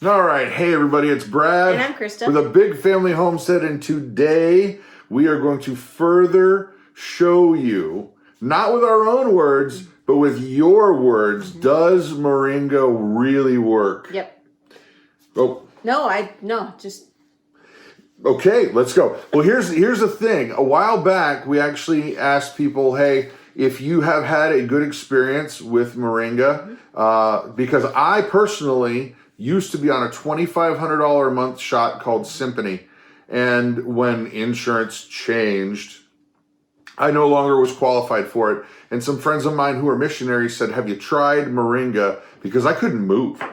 All right. Hey, everybody. It's Brad. And I'm Christa. With a Big Family Homestead. And today we are going to further show you, not with our own words, but with your words, does Moringa really work? Yep. Oh. No, just... Okay, let's go. Well, here's the thing. A while back, we actually asked people, hey, if you have had a good experience with Moringa, because I personally used to be on a $2,500 a month shot called Symphony. And when insurance changed, I no longer was qualified for it. And some friends of mine who are missionaries said, have you tried Moringa? Because I couldn't move.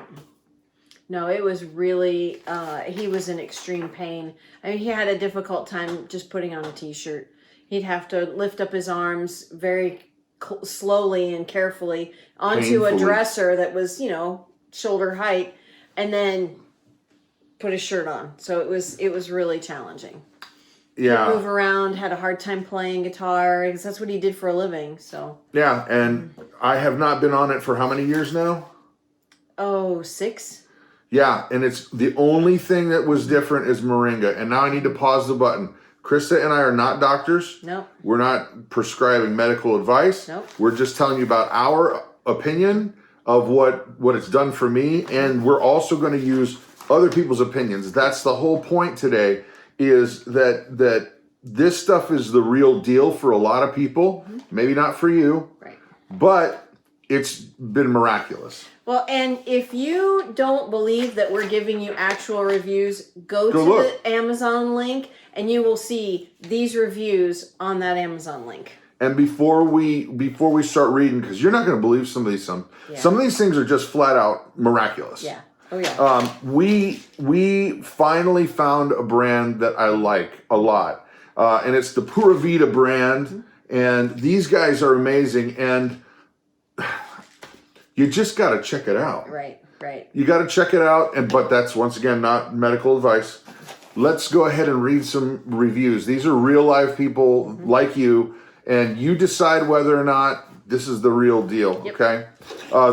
No, it was really, he was in extreme pain. I mean, he had a difficult time just putting on a t-shirt. He'd have to lift up his arms very slowly and carefully onto a dresser that was, shoulder height, and then put his shirt on. So it was really challenging. Yeah. He'd move around, had a hard time playing guitar, because that's what he did for a living, so. Yeah, and I have not been on it for how many years now? Oh, 6? Yeah, and it's the only thing that was different is Moringa. And now I need to pause the button. Krista and I are not doctors. No. We're not prescribing medical advice. Nope. We're just telling you about our opinion of what it's done for me. And we're also going to use other people's opinions. That's the whole point today, is that this stuff is the real deal for a lot of people. Maybe not for you. Right. But it's been miraculous. Well, and if you don't believe that we're giving you actual reviews, go to look. the Amazon link and you will see these reviews on that Amazon link. And before we start reading, because you're not going to believe some of these things are just flat out miraculous. Yeah. Oh yeah. We finally found a brand that I like a lot, and it's the Pura Vida brand, and these guys are amazing, and you just got to check it out. Right. You got to check it out, but that's, once again, not medical advice. Let's go ahead and read some reviews. These are real live people like you, and you decide whether or not this is the real deal, okay?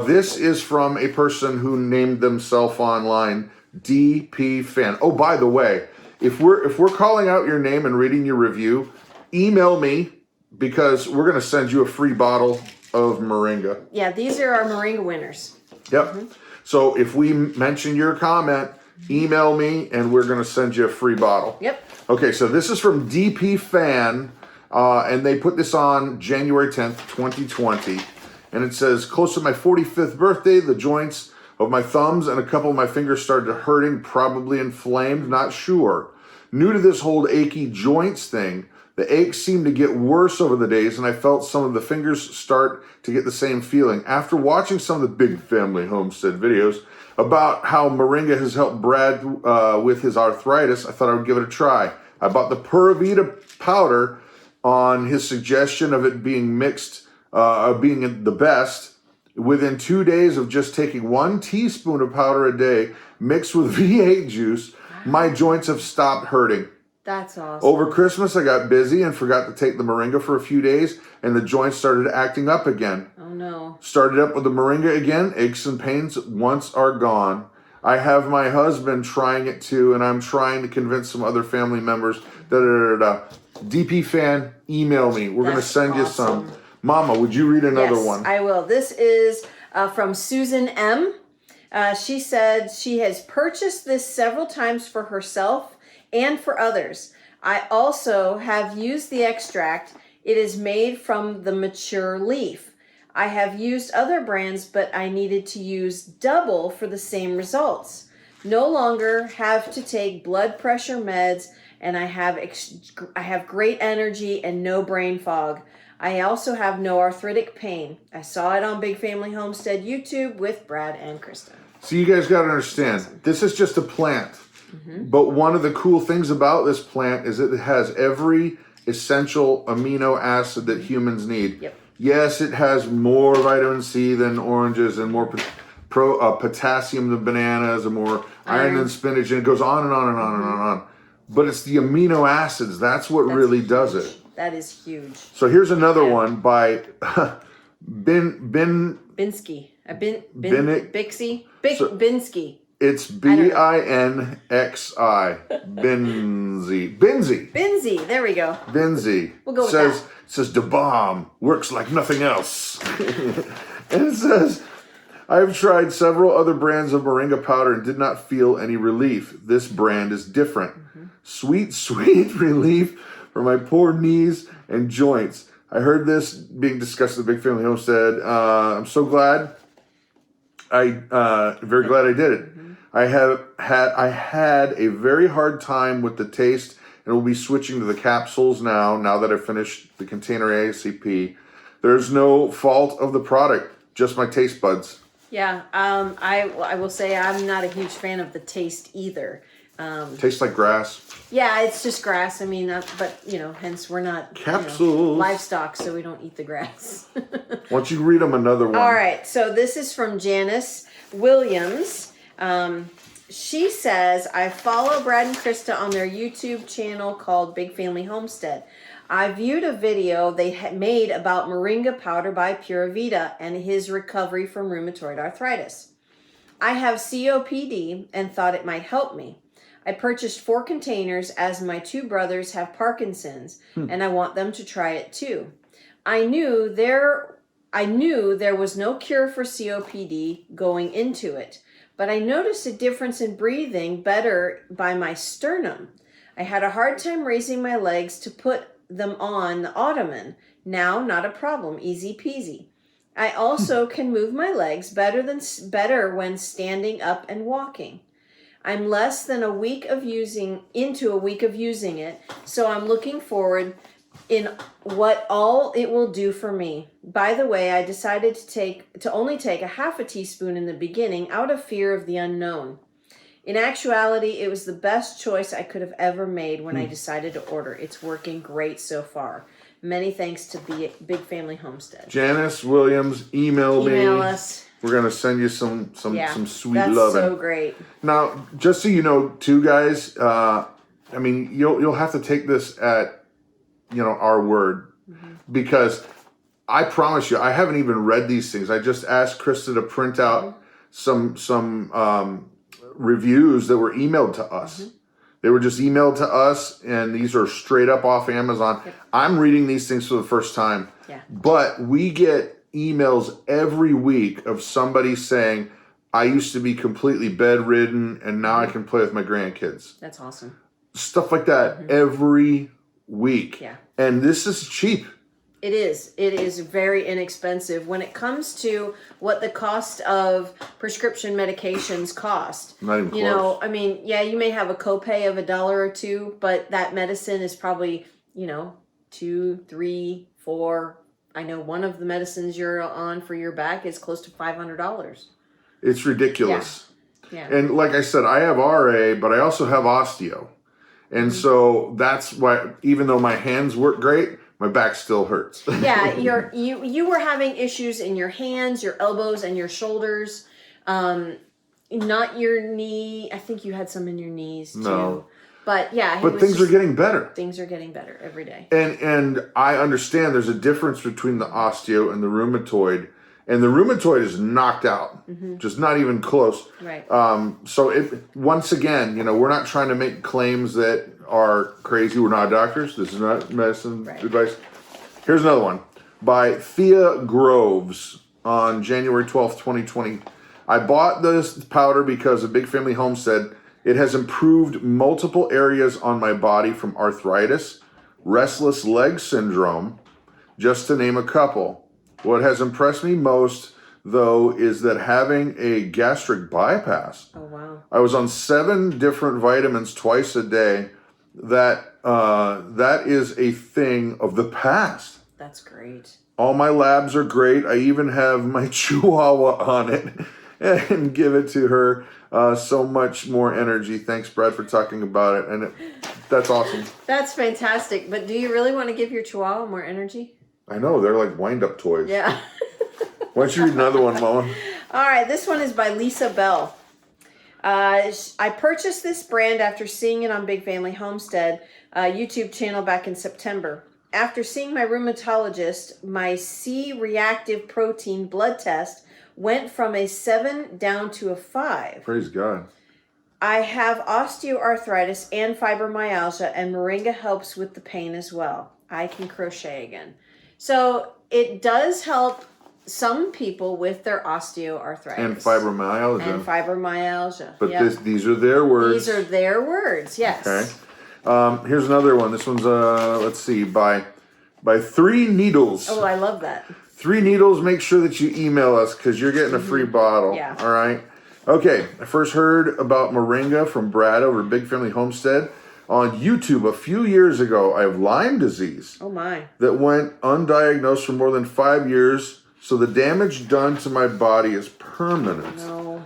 This is from a person who named themselves online DP Fan. Oh, by the way, if we're calling out your name and reading your review, email me, because we're going to send you a free bottle of Moringa. Yeah, these are our Moringa winners. Yep. So if we mention your comment, email me and we're going to send you a free bottle. Yep. Okay, so this is from DP Fan, and they put this on January 10th, 2020. And it says, close to my 45th birthday, the joints of my thumbs and a couple of my fingers started hurting, probably inflamed, not sure. New to this whole achy joints thing, the aches seemed to get worse over the days, and I felt some of the fingers start to get the same feeling. After watching some of the Big Family Homestead videos about how Moringa has helped Brad with his arthritis, I thought I would give it a try. I bought the Pura Vida powder on his suggestion of it being mixed, being the best. Within 2 days of just taking 1 teaspoon of powder a day mixed with V8 juice, my joints have stopped hurting. That's awesome. Over Christmas, I got busy and forgot to take the Moringa for a few days, and the joints started acting up again. Oh, no. Started up with the Moringa again. Aches and pains once are gone. I have my husband trying it too, and I'm trying to convince some other family members. DP Fan, email me. We're going to send you some. Mama, would you read another one? I will. This is from Susan M. She said she has purchased this several times for herself and for others. I also have used the extract. It is made from the mature leaf. I have used other brands, but I needed to use double for the same results. No longer have to take blood pressure meds, and I have great energy and no brain fog. I also have no arthritic pain. I saw it on Big Family Homestead YouTube with Brad and Krista. So you guys got to understand, this is just a plant. But one of the cool things about this plant is it has every essential amino acid that humans need. Yep. Yes, it has more vitamin C than oranges and more potassium than bananas and more iron than spinach, and it goes on and on and on and on and on. But it's the amino acids. That's what really does it. That is huge. So here's another one by Binsky. Bixie. Binsky. It's Binxi. Binzi. Binzi. There we go. Binzi. We'll go with that. Says the bomb works like nothing else. And it says, I've tried several other brands of moringa powder and did not feel any relief. This brand is different. Sweet, sweet relief for my poor knees and joints. I heard this being discussed at the Big Family Homestead. I'm so glad. Very glad I did it. I had a very hard time with the taste, and will be switching to the capsules now that I've finished the container ASCP. There's no fault of the product, just my taste buds. Yeah, I will say I'm not a huge fan of the taste either. Tastes like grass. Yeah, it's just grass. I mean, but hence we're not Capsules. Livestock, so we don't eat the grass. Why don't you read them another one? All right, so this is from Janice Williams. She says, I follow Brad and Christa on their YouTube channel called Big Family Homestead. I viewed a video they had made about moringa powder by Pura Vida and his recovery from rheumatoid arthritis. I have COPD and thought it might help me. I purchased 4 containers as my 2 brothers have Parkinson's and I want them to try it too. I knew there was no cure for COPD going into it, but I noticed a difference in breathing better by my sternum. I had a hard time raising my legs to put them on the ottoman. Now, not a problem, easy peasy. I also can move my legs better when standing up and walking. I'm less than a week of using it, so I'm looking forward in what all it will do for me. By the way, I decided to only take a half a teaspoon in the beginning out of fear of the unknown. In actuality, it was the best choice I could have ever made when I decided to order. It's working great so far. Many thanks to Big Family Homestead. Janice Williams, email me. Email us. We're gonna send you some sweet that's loving. So great. Now, just so you know, too, guys. I mean, you'll have to take this at our word, because I promise you, I haven't even read these things. I just asked Christa to print out some reviews that were emailed to us. They were just emailed to us, and these are straight up off Amazon. I'm reading these things for the first time, but we get emails every week of somebody saying, I used to be completely bedridden and now I can play with my grandkids. That's awesome. Stuff like that every week. Yeah. And this is cheap. It is. It is very inexpensive when it comes to what the cost of prescription medications cost. Not even close. I mean, yeah, you may have a copay of $1 or $2, but that medicine is probably, $2, $3, $4. I know one of the medicines you're on for your back is close to $500. It's ridiculous. Yeah. And like I said, I have RA, but I also have osteo. And so that's why, even though my hands work great, my back still hurts. Yeah, you were having issues in your hands, your elbows, and your shoulders. Not your knee. I think you had some in your knees too. No. But yeah. But things are getting better. Things are getting better every day. And I understand there's a difference between the osteo and the rheumatoid. And the rheumatoid is knocked out, just not even close. Right. So once again, we're not trying to make claims that are crazy. We're not doctors. This is not medicine advice. Here's another one by Thea Groves on January 12th, 2020. I bought this powder because of Big Family Homestead. It has improved multiple areas on my body, from arthritis, restless leg syndrome, just to name a couple. What has impressed me most, though, is that having a gastric bypass. Oh, wow. I was on 7 different vitamins twice a day. That is a thing of the past. That's great. All my labs are great. I even have my Chihuahua on it and give it to her. So much more energy. Thanks, Brad, for talking about it. And that's awesome. That's fantastic. But do you really want to give your Chihuahua more energy? I know. They're like wind-up toys. Yeah. Why don't you read another one, Mama? All right. This one is by Lisa Bell. I purchased this brand after seeing it on Big Family Homestead YouTube channel back in September. After seeing my rheumatologist, my C-reactive protein blood test went from a 7 down to a 5. Praise God. I have osteoarthritis and fibromyalgia, and Moringa helps with the pain as well. I can crochet again. So it does help some people with their osteoarthritis. And fibromyalgia. And fibromyalgia. But these are their words. These are their words, yes. Okay. Here's another one. This one's, let's see, by 3 Needles. Oh, I love that. 3 Needles, make sure that you email us because you're getting a free bottle. Yeah. All right. Okay. I first heard about Moringa from Brad over at Big Family Homestead on YouTube a few years ago. I have Lyme disease. Oh, my. That went undiagnosed for more than 5 years. So the damage done to my body is permanent. No.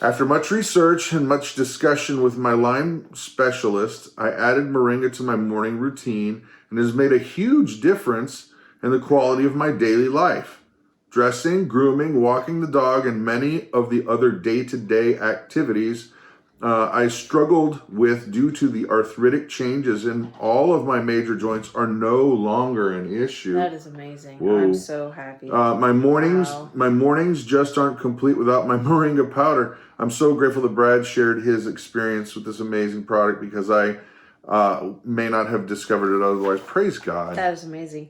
After much research and much discussion with my Lyme specialist, I added Moringa to my morning routine and has made a huge difference in the quality of my daily life. Dressing, grooming, walking the dog, and many of the other day-to-day activities I struggled with due to the arthritic changes in all of my major joints are no longer an issue. That is amazing. Whoa. I'm so happy. My mornings just aren't complete without my Moringa powder. I'm so grateful that Brad shared his experience with this amazing product because I may not have discovered it otherwise. Praise God. That is amazing.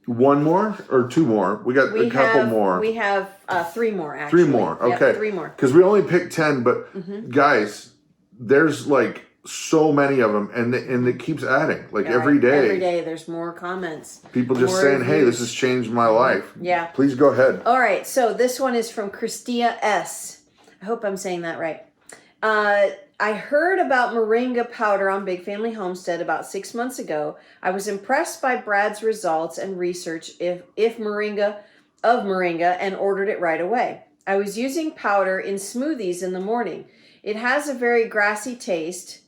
One more or 2 more? We got a couple more. We have 3 more, actually. 3 more. Okay. Yep, 3 more. Because we only picked 10, but guys, there's like so many of them, and it keeps adding. Like every day. Every day there's more comments. People just saying, hey, this has changed my life. Yeah. Please go ahead. All right. So this one is from Christa S. I hope I'm saying that right. I heard about Moringa powder on Big Family Homestead about 6 months ago. I was impressed by Brad's results and research of Moringa and ordered it right away. I was using powder in smoothies in the morning. It has a very grassy taste,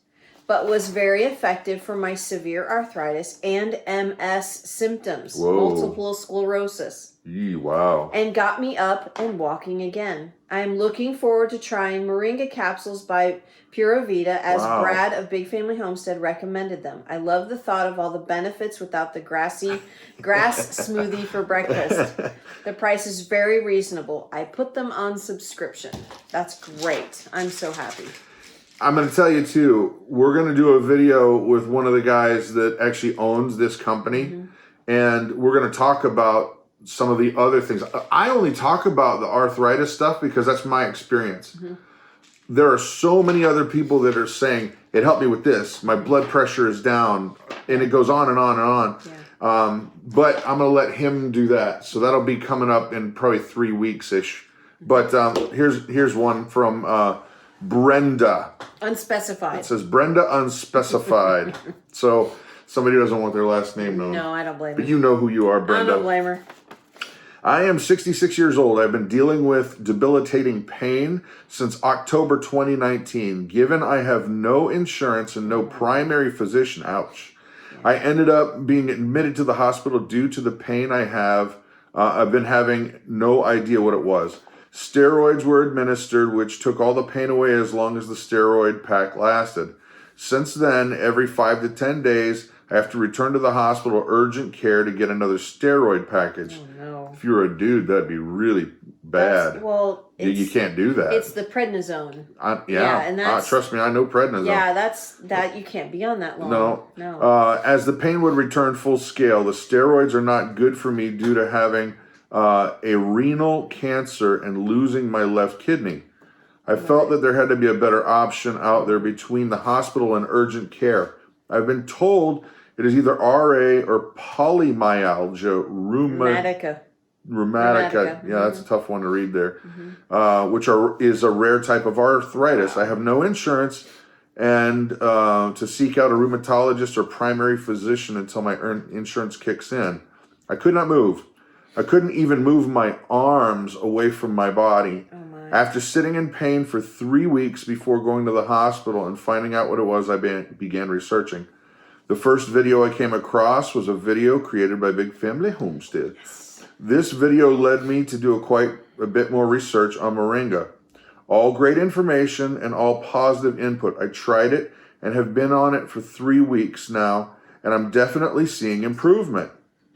but was very effective for my severe arthritis and MS symptoms, multiple sclerosis. Wow. And got me up and walking again. I am looking forward to trying Moringa capsules by Pura Vida as Brad of Big Family Homestead recommended them. I love the thought of all the benefits without the grass smoothie for breakfast. The price is very reasonable. I put them on subscription. That's great. I'm so happy. I'm going to tell you too, we're going to do a video with one of the guys that actually owns this company, and we're going to talk about some of the other things. I only talk about the arthritis stuff because that's my experience. There are so many other people that are saying, it helped me with this, my blood pressure is down, and it goes on and on and on. Yeah. But I'm going to let him do that. So that'll be coming up in probably 3 weeks-ish. But here's one from Brenda. Unspecified. It says Brenda Unspecified. So somebody doesn't want their last name known. No, I don't blame her. But you know who you are, Brenda. I don't blame her. I am 66 years old. I've been dealing with debilitating pain since October 2019. Given I have no insurance and no primary physician, ouch. I ended up being admitted to the hospital due to the pain I have. I've been having no idea what it was. Steroids were administered, which took all the pain away as long as the steroid pack lasted. Since then, every 5 to 10 days, I have to return to the hospital urgent care to get another steroid package. Oh, no. If you're a dude, that'd be really bad. You can't do that. It's the prednisone. And that's, trust me, I know prednisone. Yeah, that you can't be on that long. No. As the pain would return full scale, the steroids are not good for me due to having a renal cancer and losing my left kidney. I felt that there had to be a better option out there between the hospital and urgent care. I've been told it is either RA or polymyalgia rheumatica. Yeah, that's a tough one to read there. Which is a rare type of arthritis. I have no insurance and to seek out a rheumatologist or primary physician until my insurance kicks in. I could not move. I couldn't even move my arms away from my body. After sitting in pain for 3 weeks before going to the hospital and finding out what it was, I began researching. The first video I came across was a video created by Big Family Homestead. This video led me to do quite a bit more research on Moringa. All great information and all positive input. I tried it and have been on it for 3 weeks now, and I'm definitely seeing improvement.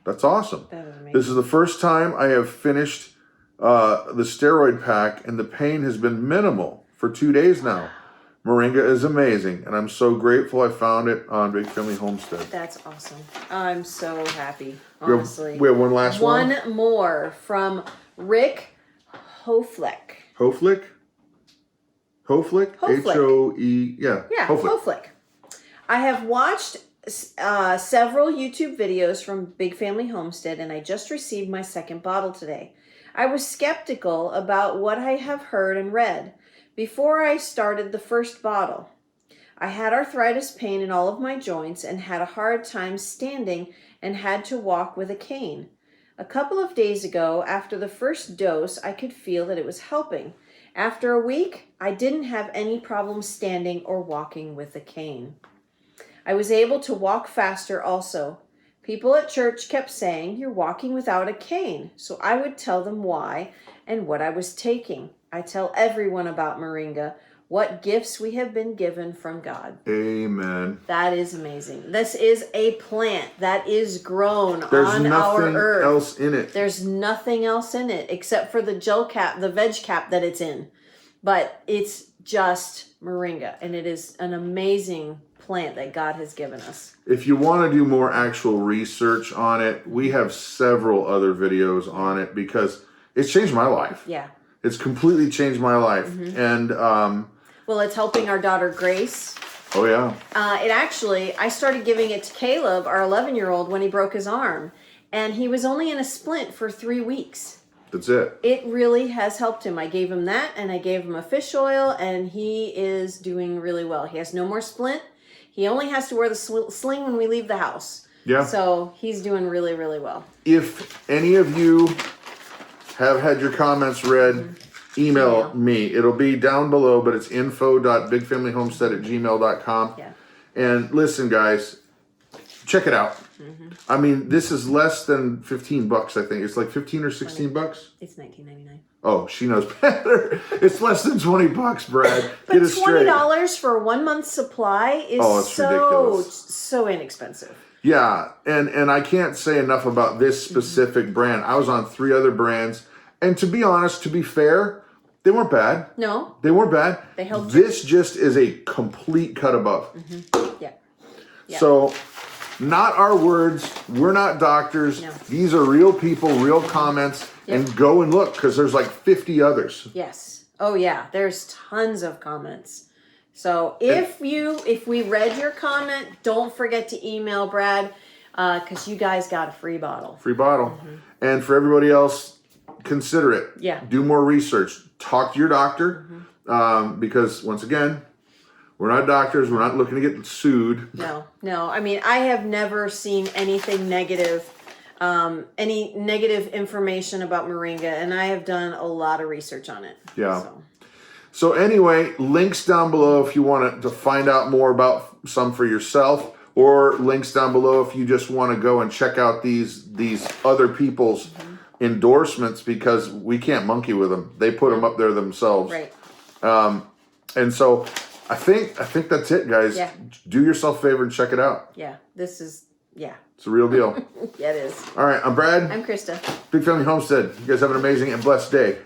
That's awesome. That is amazing. This is the first time I have finished the steroid pack, and the pain has been minimal. for 2 days now. Moringa is amazing, and I'm so grateful I found it on Big Family Homestead. That's awesome. I'm so happy, honestly. We have one last one. One more from Rick Hoflick. Hoflick? Hoflick. H-O-E, yeah. Yeah, Hoflick. I have watched several YouTube videos from Big Family Homestead, and I just received my second bottle today. I was skeptical about what I have heard and read before I started the first bottle. I had arthritis pain in all of my joints and had a hard time standing and had to walk with a cane. A couple of days ago, after the first dose, I could feel that it was helping. After a week, I didn't have any problem standing or walking with a cane. I was able to walk faster also. People at church kept saying, "You're walking without a cane." So I would tell them why and what I was taking. I tell everyone about Moringa, what gifts we have been given from God. Amen. That is amazing. This is a plant that is grown There's on our nothing earth. else in it. There's nothing else in it except for the gel cap, the veg cap that it's in. But it's just Moringa, and it is an amazing plant that God has given us. If you want to do more actual research on it, we have several other videos on it because it's changed my life. Yeah. It's completely changed my life. And well, it's helping our daughter Grace. oh yeah. It actually, I started giving it to Caleb, our 11-year-old, when he broke his arm. And he was only in a splint for 3 weeks. That's it. It really has helped him. I gave him that, and I gave him a fish oil, and he is doing really well. He has no more splint. He only has to wear the sling when we leave the house. Yeah. So he's doing really, really well. If any of you have had your comments read, email me. It'll be down below, but it's info.bigfamilyhomestead@gmail.com. Yeah. And listen, guys, check it out. I mean, this is less than $15, I think. It's like 15 or 16 bucks. It's $19.99. Oh, she knows better. It's less than $20, Brad. But Get it straight. $20 for a 1 month supply is it's ridiculous. so inexpensive. Yeah, and I can't say enough about this specific brand. I was on 3 other brands, and to be honest, to be fair, they weren't bad. No. They weren't bad. They helped. This just is a complete cut above. Yeah. So, not our words. We're not doctors. No. These are real people, real comments, and go and look because there's like 50 others. Yes. Oh yeah. There's tons of comments. So if we read your comment, don't forget to email Brad because you guys got a free bottle. Free bottle. And for everybody else, consider it. Yeah. Do more research. Talk to your doctor because once again, we're not doctors. We're not looking to get sued. No. I mean, I have never seen anything negative, any negative information about Moringa, and I have done a lot of research on it. Yeah. So anyway, links down below if you want to find out more about some for yourself, or links down below if you just want to go and check out these other people's endorsements because we can't monkey with them. They put them up there themselves. Right. And so I think that's it, guys. Yeah. Do yourself a favor and check it out. Yeah. This is, It's a real deal. yeah, it is. All right, I'm Brad. I'm Krista. Big Family Homestead. You guys have an amazing and blessed day.